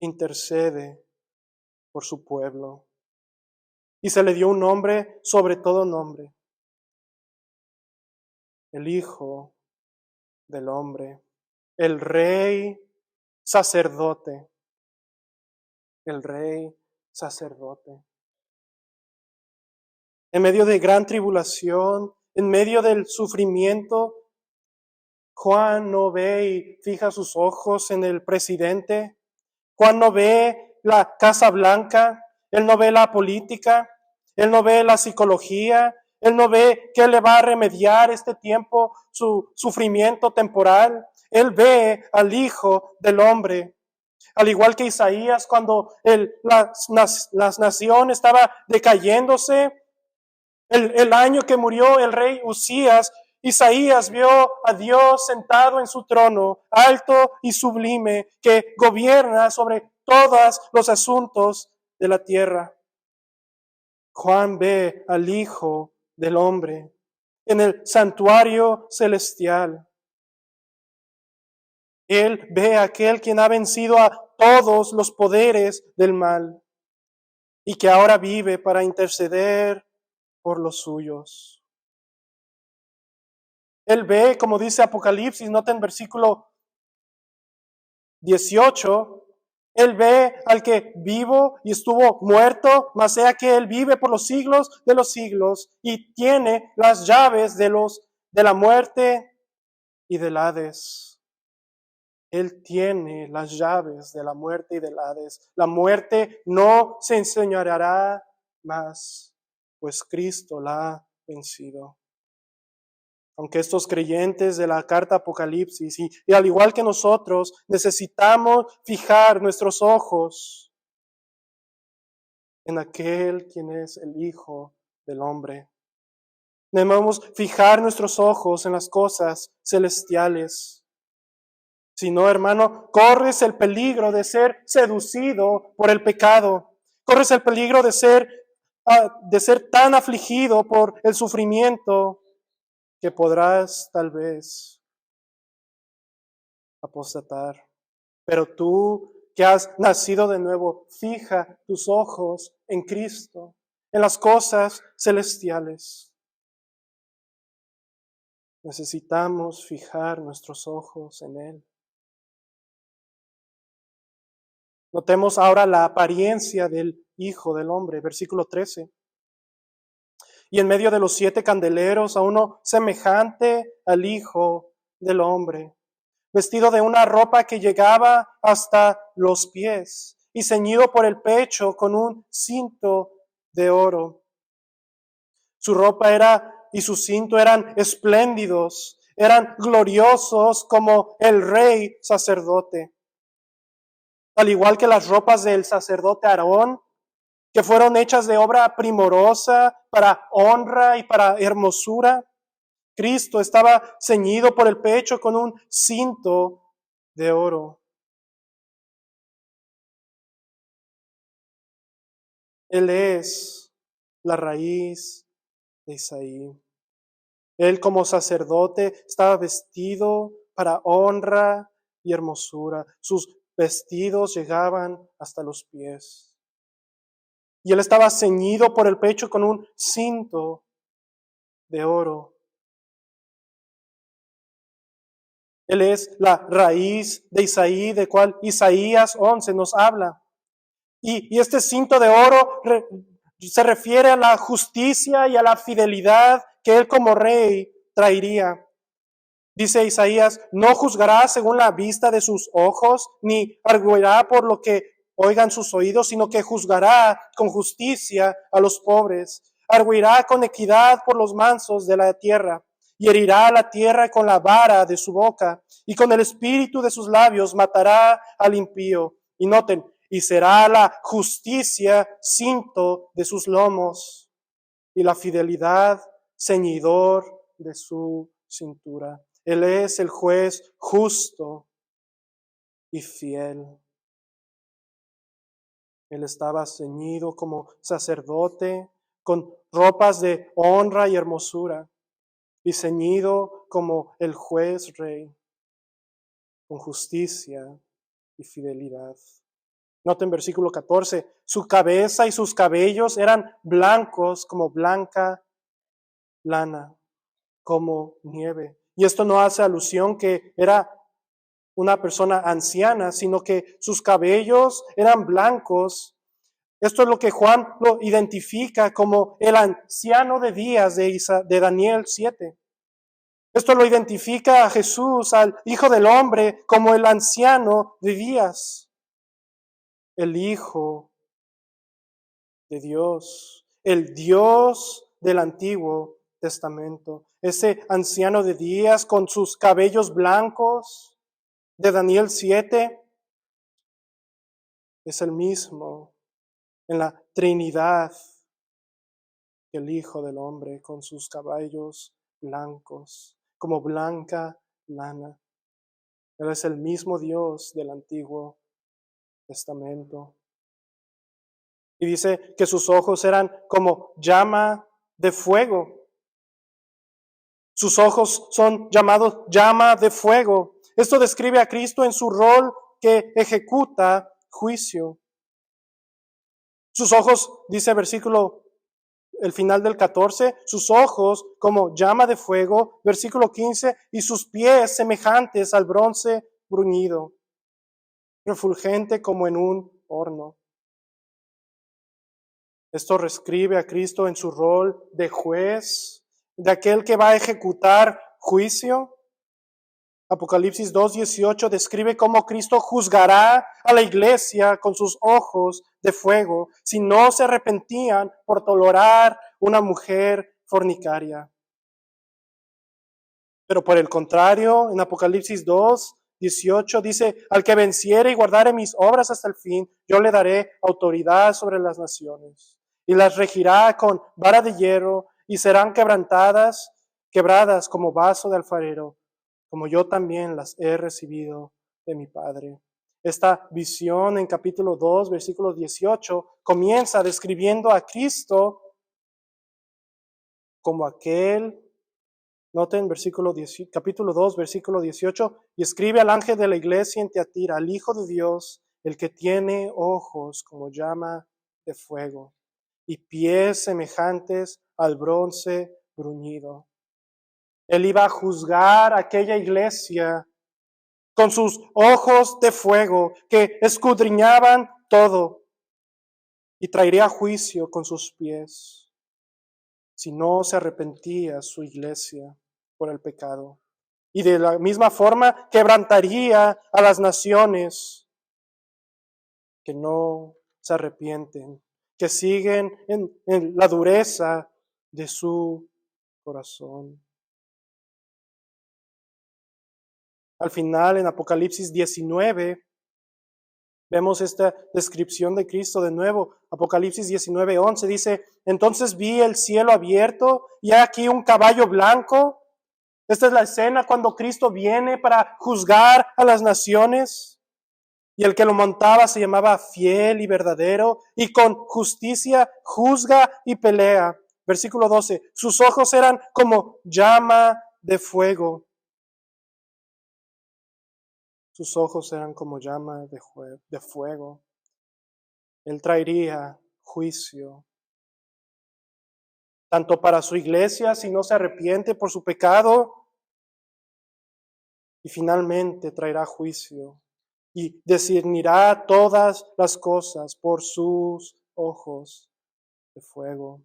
S1: intercede por su pueblo. Y se le dio un nombre sobre todo nombre, el Hijo del Hombre, el Rey sacerdote, el Rey sacerdote. En medio de gran tribulación, en medio del sufrimiento, Juan no ve y fija sus ojos en el presidente. Juan no ve la Casa Blanca, él no ve la política, él no ve la psicología, él no ve qué le va a remediar este tiempo, su sufrimiento temporal. Él ve al Hijo del Hombre. Al igual que Isaías, cuando la nación estaba decayéndose, el año que murió el rey Usías, Isaías vio a Dios sentado en su trono, alto y sublime, que gobierna sobre todos los asuntos de la tierra. Juan ve al Hijo del Hombre en el santuario celestial. Él ve a aquel quien ha vencido a todos los poderes del mal y que ahora vive para interceder por los suyos. Él ve, como dice Apocalipsis, nota en versículo 18, Él ve al que vivo y estuvo muerto, mas sea que Él vive por los siglos de los siglos y tiene las llaves de la muerte y del Hades. Él tiene las llaves de la muerte y del Hades. La muerte no se enseñoreará más, pues Cristo la ha vencido. Aunque estos creyentes de la carta Apocalipsis, y al igual que nosotros, necesitamos fijar nuestros ojos en aquel quien es el Hijo del Hombre. Debemos fijar nuestros ojos en las cosas celestiales. Si no, hermano, corres el peligro de ser seducido por el pecado. Corres el peligro de ser tan afligido por el sufrimiento que podrás tal vez apostatar. Pero tú que has nacido de nuevo, fija tus ojos en Cristo, en las cosas celestiales. Necesitamos fijar nuestros ojos en Él. Notemos ahora la apariencia del Hijo del Hombre, versículo 13. Y en medio de los 7 candeleros, a uno semejante al Hijo del Hombre, vestido de una ropa que llegaba hasta los pies y ceñido por el pecho con un cinto de oro. Su ropa y su cinto eran espléndidos, eran gloriosos como el rey sacerdote. Al igual que las ropas del sacerdote Aarón, que fueron hechas de obra primorosa para honra y para hermosura, Cristo estaba ceñido por el pecho con un cinto de oro. Él es la raíz de Isaí. Él como sacerdote estaba vestido para honra y hermosura. Sus vestidos llegaban hasta los pies. Y él estaba ceñido por el pecho con un cinto de oro. Él es la raíz de Isaí, de cual Isaías 11 nos habla. Y este cinto de oro se refiere a la justicia y a la fidelidad que él como rey traería. Dice Isaías, no juzgará según la vista de sus ojos, ni arguirá por lo que oigan sus oídos, sino que juzgará con justicia a los pobres, arguirá con equidad por los mansos de la tierra, y herirá a la tierra con la vara de su boca, y con el espíritu de sus labios matará al impío. Y noten, y será la justicia cinto de sus lomos, y la fidelidad ceñidor de su cintura. Él es el juez justo y fiel. Él estaba ceñido como sacerdote, con ropas de honra y hermosura, y ceñido como el juez rey, con justicia y fidelidad. Noten versículo 14, su cabeza y sus cabellos eran blancos como blanca lana, como nieve. Y esto no hace alusión que era una persona anciana, sino que sus cabellos eran blancos. Esto es lo que Juan lo identifica como el anciano de días de Daniel 7. Esto lo identifica a Jesús, al Hijo del Hombre, como el anciano de días, el Hijo de Dios, el Dios del Antiguo Testamento. Ese anciano de días con sus cabellos blancos de Daniel 7 es el mismo en la Trinidad que el Hijo del Hombre con sus cabellos blancos, como blanca lana. Él es el mismo Dios del Antiguo Testamento. Y dice que sus ojos eran como llama de fuego. Sus ojos son llamados llama de fuego. Esto describe a Cristo en su rol que ejecuta juicio. Sus ojos, dice el final del 14, sus ojos como llama de fuego, versículo 15, y sus pies semejantes al bronce bruñido, refulgente como en un horno. Esto describe a Cristo en su rol de juez, de aquel que va a ejecutar juicio. Apocalipsis 2:18 describe cómo Cristo juzgará a la iglesia con sus ojos de fuego si no se arrepentían por tolerar una mujer fornicaria. Pero por el contrario, en Apocalipsis 2:18 dice, al que venciere y guardare mis obras hasta el fin, yo le daré autoridad sobre las naciones y las regirá con vara de hierro y serán quebradas como vaso de alfarero, como yo también las he recibido de mi Padre. Esta visión en capítulo 2, versículo 18, comienza describiendo a Cristo como aquel, noten capítulo 2, versículo 18, y escribe al ángel de la iglesia en Tiatira, al Hijo de Dios, el que tiene ojos como llama de fuego y pies semejantes al bronce bruñido. Él iba a juzgar a aquella iglesia con sus ojos de fuego que escudriñaban todo y traería juicio con sus pies si no se arrepentía su iglesia por el pecado. Y de la misma forma quebrantaría a las naciones que no se arrepienten, que siguen en la dureza de su corazón. Al final, en Apocalipsis 19, vemos esta descripción de Cristo de nuevo. Apocalipsis 19:11 dice, entonces vi el cielo abierto y aquí un caballo blanco. Esta es la escena cuando Cristo viene para juzgar a las naciones. Y el que lo montaba se llamaba Fiel y Verdadero, y con justicia juzga y pelea. Versículo 12, sus ojos eran como llama de fuego. Sus ojos eran como llama de fuego. Él traería juicio, tanto para su iglesia si no se arrepiente por su pecado, y finalmente traerá juicio y discernirá todas las cosas por sus ojos de fuego.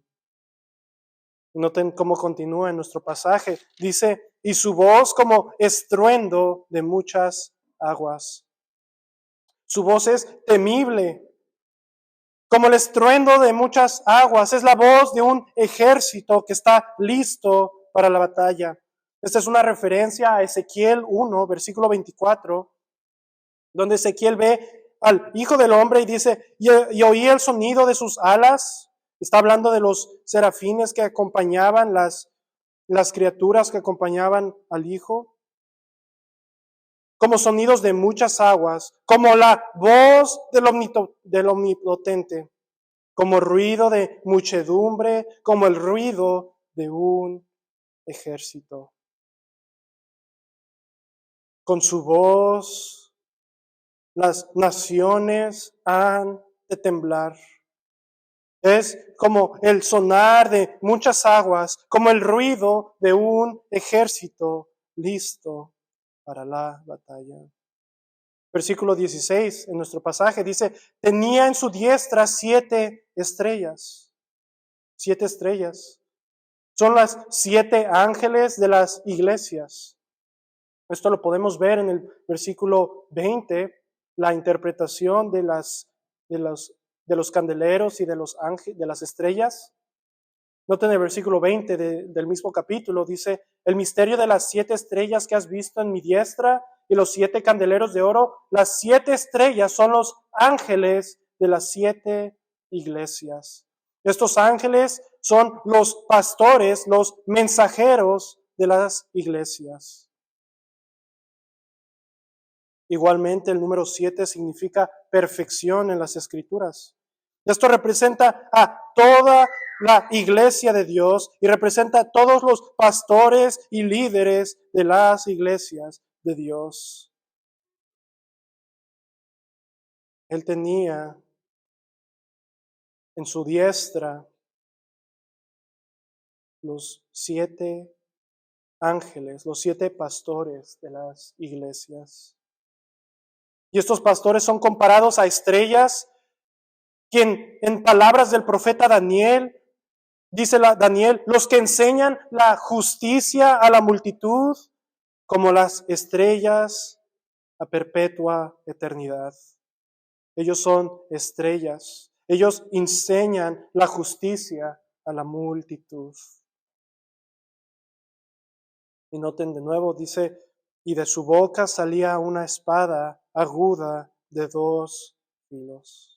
S1: Noten cómo continúa en nuestro pasaje. Dice, y su voz como estruendo de muchas aguas. Su voz es temible, como el estruendo de muchas aguas. Es la voz de un ejército que está listo para la batalla. Esta es una referencia a Ezequiel 1, versículo 24, donde Ezequiel ve al Hijo del Hombre y dice, y oí el sonido de sus alas. Está hablando de los serafines que acompañaban las criaturas que acompañaban al Hijo, como sonidos de muchas aguas, como la voz del Omnipotente, como ruido de muchedumbre, como el ruido de un ejército. Con su voz, las naciones han de temblar. Es como el sonar de muchas aguas, como el ruido de un ejército listo para la batalla. Versículo 16 en nuestro pasaje dice, tenía en su diestra 7 estrellas. 7 estrellas. Son las 7 ángeles de las iglesias. Esto lo podemos ver en el versículo 20, la interpretación de los candeleros y de las estrellas. Noten el versículo 20 del mismo capítulo, dice, el misterio de las 7 estrellas que has visto en mi diestra y los 7 candeleros de oro, las 7 estrellas son los ángeles de las 7 iglesias. Estos ángeles son los pastores, los mensajeros de las iglesias. Igualmente, el número 7 significa perfección en las Escrituras. Esto representa a toda la iglesia de Dios y representa a todos los pastores y líderes de las iglesias de Dios. Él tenía en su diestra los 7 ángeles, los 7 pastores de las iglesias. Y estos pastores son comparados a estrellas, quien en palabras del profeta Daniel, dice Daniel, los que enseñan la justicia a la multitud como las estrellas a perpetua eternidad. Ellos son estrellas. Ellos enseñan la justicia a la multitud. Y noten de nuevo, dice, y de su boca salía una espada aguda de 2 filos.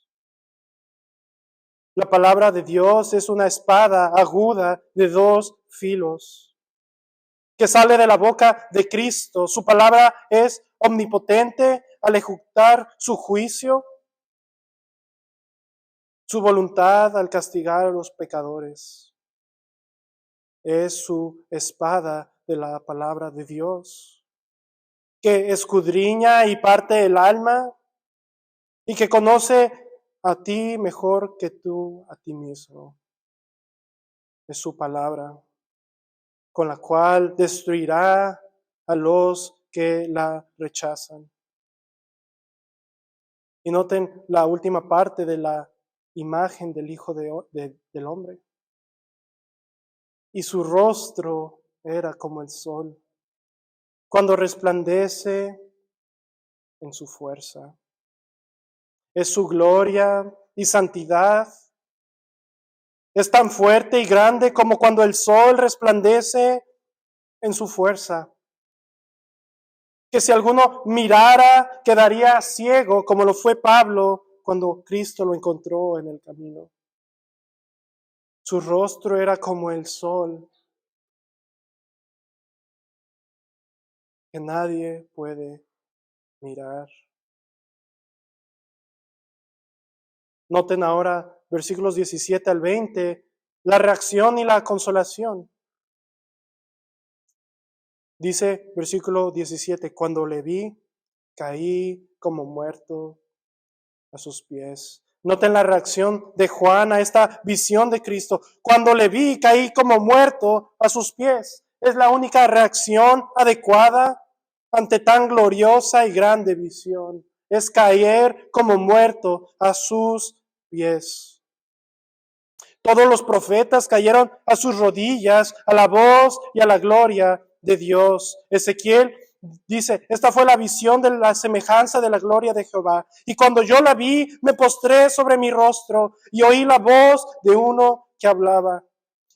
S1: La palabra de Dios es una espada aguda de 2 filos que sale de la boca de Cristo. Su palabra es omnipotente al ejecutar su juicio, su voluntad al castigar a los pecadores. Es su espada de la palabra de Dios, que escudriña y parte el alma y que conoce a ti mejor que tú a ti mismo. Es su palabra, con la cual destruirá a los que la rechazan. Y noten la última parte de la imagen del Hijo del Hombre. Y su rostro era como el sol, cuando resplandece en su fuerza. Es su gloria y santidad. Es tan fuerte y grande como cuando el sol resplandece en su fuerza. Que si alguno mirara, quedaría ciego, como lo fue Pablo cuando Cristo lo encontró en el camino. Su rostro era como el sol, que nadie puede mirar. Noten ahora versículos 17 al 20, la reacción y la consolación. Dice versículo 17, cuando le vi, caí como muerto a sus pies. Noten la reacción de Juan a esta visión de Cristo. Cuando le vi, caí como muerto a sus pies. Es la única reacción adecuada ante tan gloriosa y grande visión. Es caer como muerto a sus pies. Todos los profetas cayeron a sus rodillas, a la voz y a la gloria de Dios. Ezequiel dice, esta fue la visión de la semejanza de la gloria de Jehová. Y cuando yo la vi, me postré sobre mi rostro y oí la voz de uno que hablaba.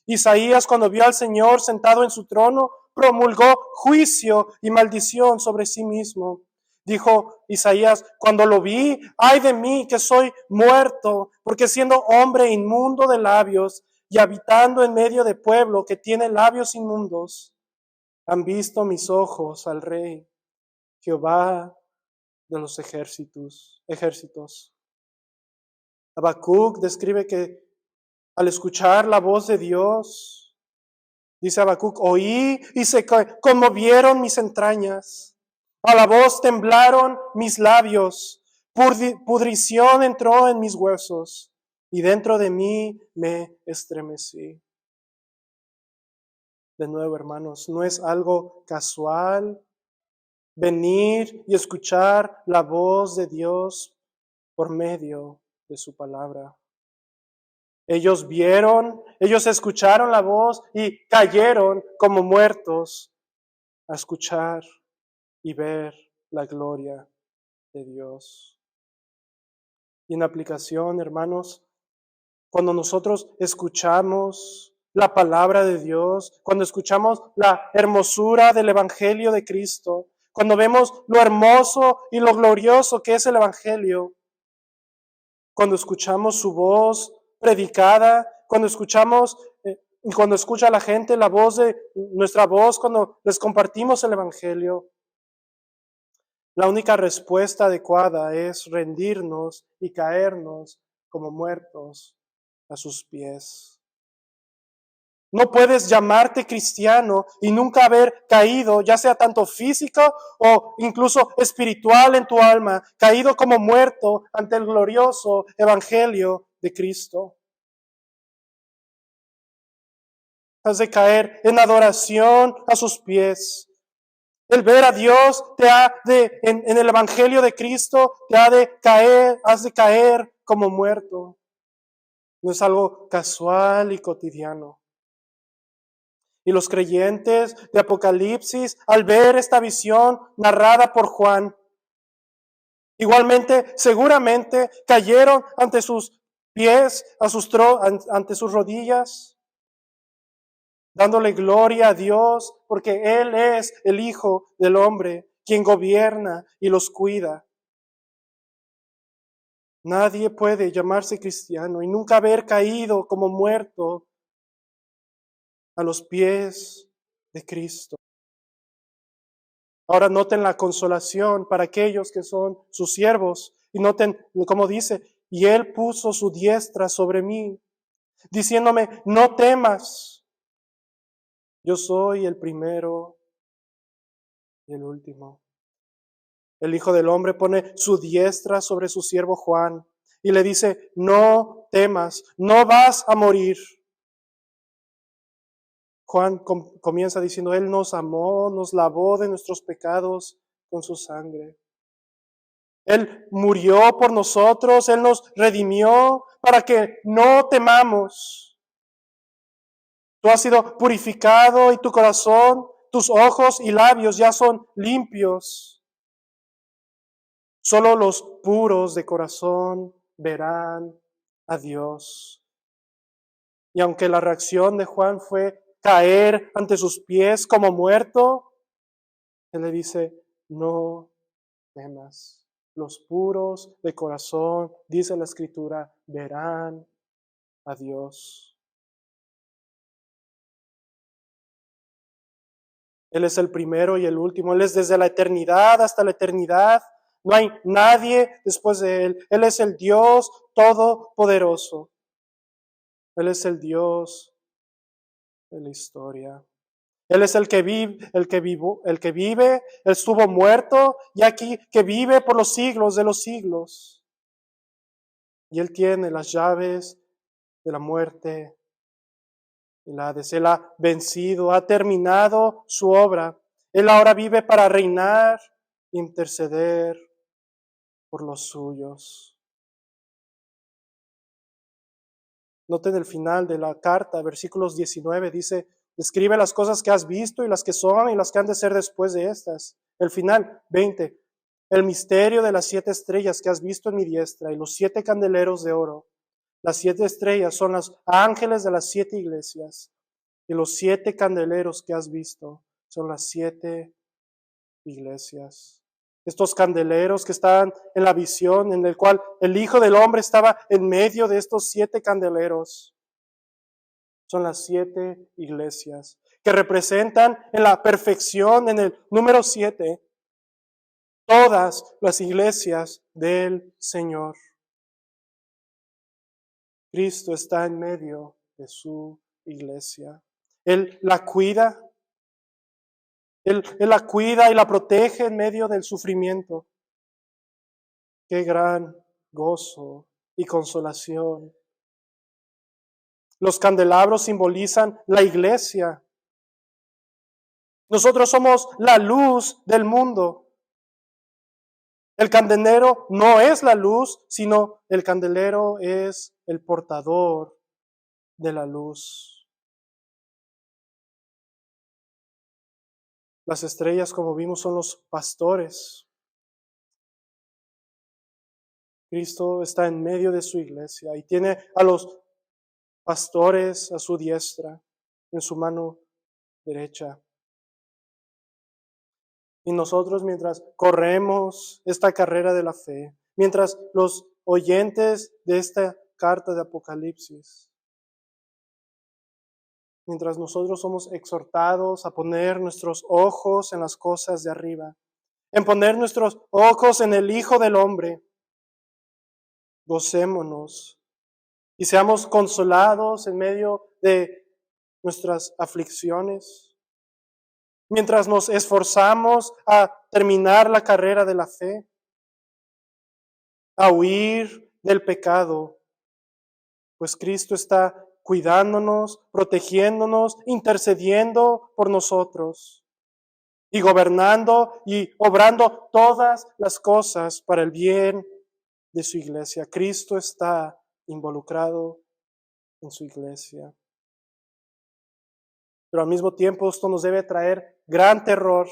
S1: Isaías, cuando vio al Señor sentado en su trono, promulgó juicio y maldición sobre sí mismo. Dijo Isaías, cuando lo vi, ay de mí que soy muerto, porque siendo hombre inmundo de labios y habitando en medio de pueblo que tiene labios inmundos, han visto mis ojos al Rey, Jehová de los ejércitos. Habacuc describe que al escuchar la voz de Dios, dice Habacuc, oí y se conmovieron mis entrañas. A la voz temblaron mis labios. Pudrición entró en mis huesos y dentro de mí me estremecí. De nuevo, hermanos, no es algo casual venir y escuchar la voz de Dios por medio de su palabra. Ellos escucharon la voz y cayeron como muertos a escuchar y ver la gloria de Dios. Y en aplicación, hermanos, cuando nosotros escuchamos la palabra de Dios, cuando escuchamos la hermosura del Evangelio de Cristo, cuando vemos lo hermoso y lo glorioso que es el Evangelio, cuando escuchamos su voz predicada, cuando escucha la gente la voz de nuestra voz, cuando les compartimos el Evangelio, la única respuesta adecuada es rendirnos y caernos como muertos a sus pies. No puedes llamarte cristiano y nunca haber caído, ya sea tanto físico o incluso espiritual en tu alma, caído como muerto ante el glorioso evangelio de Cristo. Has de caer en adoración a sus pies. El ver a Dios en el evangelio de Cristo has de caer como muerto. No es algo casual y cotidiano. Y los creyentes de Apocalipsis, al ver esta visión narrada por Juan, igualmente, seguramente cayeron ante sus pies, ante sus rodillas, dándole gloria a Dios, porque Él es el Hijo del Hombre, quien gobierna y los cuida. Nadie puede llamarse cristiano y nunca haber caído como muerto a los pies de Cristo. Ahora noten la consolación para aquellos que son sus siervos y noten cómo dice, y Él puso su diestra sobre mí, diciéndome, no temas, yo soy el primero y el último. El Hijo del Hombre pone su diestra sobre su siervo Juan y le dice, no temas, no vas a morir. Juan comienza diciendo, Él nos amó, nos lavó de nuestros pecados con su sangre. Él murió por nosotros, Él nos redimió para que no temamos. Tú has sido purificado y tu corazón, tus ojos y labios ya son limpios. Solo los puros de corazón verán a Dios. Y aunque la reacción de Juan fue caer ante sus pies como muerto, Él le dice, no temas. Los puros de corazón, dice la Escritura, verán a Dios. Él es el primero y el último. Él es desde la eternidad hasta la eternidad. No hay nadie después de Él. Él es el Dios todopoderoso. Él es el Dios de la historia. Él es el que vive, Él estuvo muerto y aquí que vive por los siglos de los siglos. Y Él tiene las llaves de la muerte y la Hades. Él ha vencido, ha terminado su obra. Él ahora vive para reinar, interceder por los suyos. Noten el final de la carta, versículos 19, dice, describe las cosas que has visto y las que son y las que han de ser después de estas. El final, 20, el misterio de las 7 estrellas que has visto en mi diestra y los 7 candeleros de oro. Las 7 estrellas son los ángeles de las 7 iglesias y los 7 candeleros que has visto son las 7 iglesias. Estos candeleros que están en la visión, en el cual el Hijo del Hombre estaba en medio de estos 7 candeleros, son las 7 iglesias que representan en la perfección, en el número 7, todas las iglesias del Señor. Cristo está en medio de su iglesia. Él la cuida. Él la cuida y la protege en medio del sufrimiento. Qué gran gozo y consolación. Los candelabros simbolizan la iglesia. Nosotros somos la luz del mundo. El candelero no es la luz, sino el candelero es el portador de la luz. Las estrellas, como vimos, son los pastores. Cristo está en medio de su iglesia y tiene a los pastores a su diestra, en su mano derecha. Y nosotros, mientras corremos esta carrera de la fe, mientras los oyentes de esta carta de Apocalipsis, mientras nosotros somos exhortados a poner nuestros ojos en las cosas de arriba, en poner nuestros ojos en el Hijo del Hombre, gocémonos y seamos consolados en medio de nuestras aflicciones, mientras nos esforzamos a terminar la carrera de la fe, a huir del pecado, pues Cristo está cuidándonos, protegiéndonos, intercediendo por nosotros y gobernando y obrando todas las cosas para el bien de su iglesia. Cristo está involucrado en su iglesia. Pero al mismo tiempo esto nos debe traer gran terror.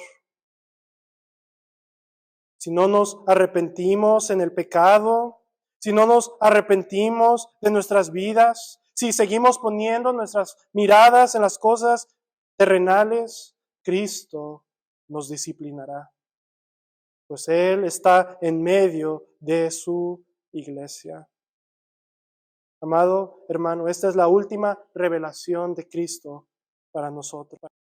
S1: Si no nos arrepentimos en el pecado, si no nos arrepentimos de nuestras vidas, si seguimos poniendo nuestras miradas en las cosas terrenales, Cristo nos disciplinará, pues Él está en medio de su iglesia. Amado hermano, esta es la última revelación de Cristo para nosotros.